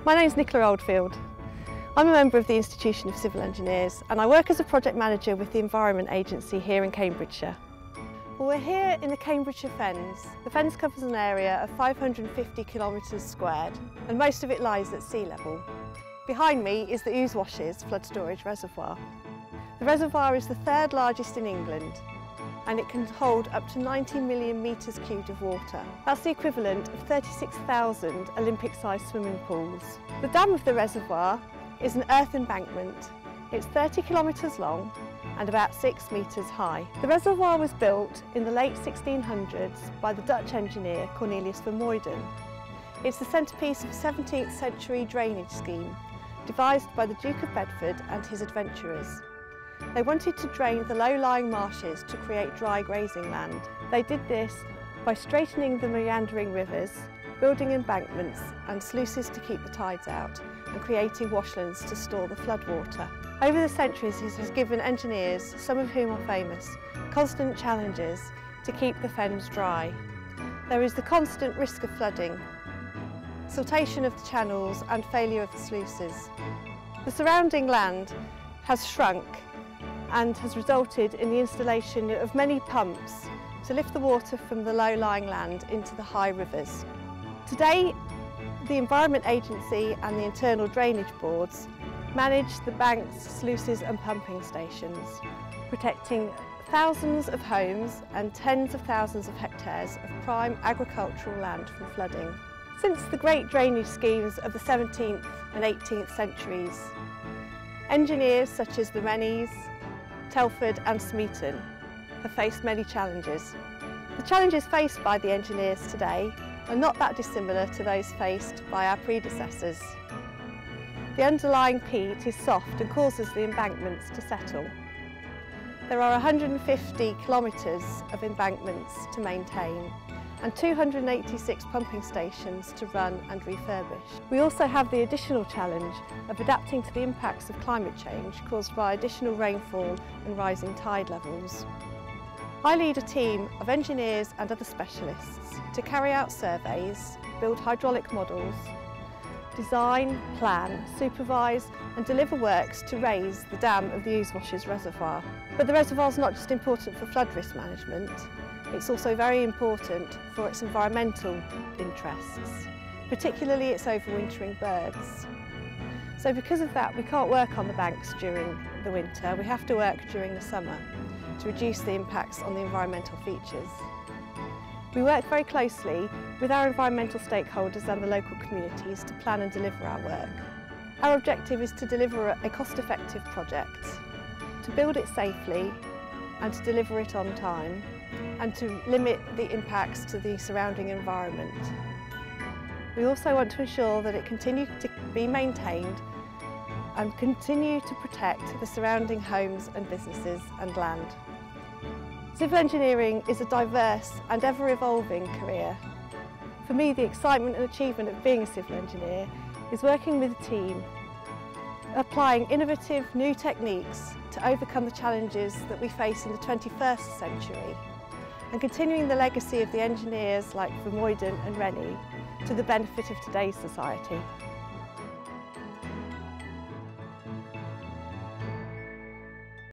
My name's Nicola Oldfield. I'm a member of the Institution of Civil Engineers and I work as a project manager with the Environment Agency here in Cambridgeshire. Well, we're here in the Cambridgeshire Fens. The Fens covers an area of 550 kilometres squared and most of it lies at sea level. Behind me is the Ouse Washes flood storage reservoir. The reservoir is the third largest in England and it can hold up to 90 million metres cubed of water. That's the equivalent of 36,000 Olympic-sized swimming pools. The dam of the reservoir is an earth embankment. It's 30 kilometres long and about 6 metres high. The reservoir was built in the late 1600s by the Dutch engineer Cornelius van Muyden. It's the centrepiece of a 17th century drainage scheme devised by the Duke of Bedford and his adventurers. They wanted to drain the low-lying marshes to create dry grazing land. They did this by straightening the meandering rivers, building embankments and sluices to keep the tides out, and creating washlands to store the floodwater. Over the centuries, this has given engineers, some of whom are famous, constant challenges to keep the Fens dry. There is the constant risk of flooding, siltation of the channels and failure of the sluices. The surrounding land has shrunk and has resulted in the installation of many pumps to lift the water from the low-lying land into the high rivers. Today, the Environment Agency and the internal drainage boards manage the banks, sluices and pumping stations, protecting thousands of homes and tens of thousands of hectares of prime agricultural land from flooding. Since the great drainage schemes of the 17th and 18th centuries, engineers such as the Rennies, Telford and Smeaton have faced many challenges. The challenges faced by the engineers today are not that dissimilar to those faced by our predecessors. The underlying peat is soft and causes the embankments to settle. There are 150 kilometres of embankments to maintain and 286 pumping stations to run and refurbish. We also have the additional challenge of adapting to the impacts of climate change caused by additional rainfall and rising tide levels. I lead a team of engineers and other specialists to carry out surveys, build hydraulic models, design, plan, supervise and deliver works to raise the dam of the Ouse Washes reservoir. But the reservoir is not just important for flood risk management, it's also very important for its environmental interests, particularly its overwintering birds. So because of that, we can't work on the banks during the winter, we have to work during the summer to reduce the impacts on the environmental features. We work very closely with our environmental stakeholders and the local communities to plan and deliver our work. Our objective is to deliver a cost-effective project, to build it safely and to deliver it on time, and to limit the impacts to the surrounding environment. We also want to ensure that it continues to be maintained and continue to protect the surrounding homes and businesses and land. Civil engineering is a diverse and ever-evolving career. For me, the excitement and achievement of being a civil engineer is working with a team, applying innovative new techniques to overcome the challenges that we face in the 21st century, and continuing the legacy of the engineers like Van Muyden and Rennie to the benefit of today's society.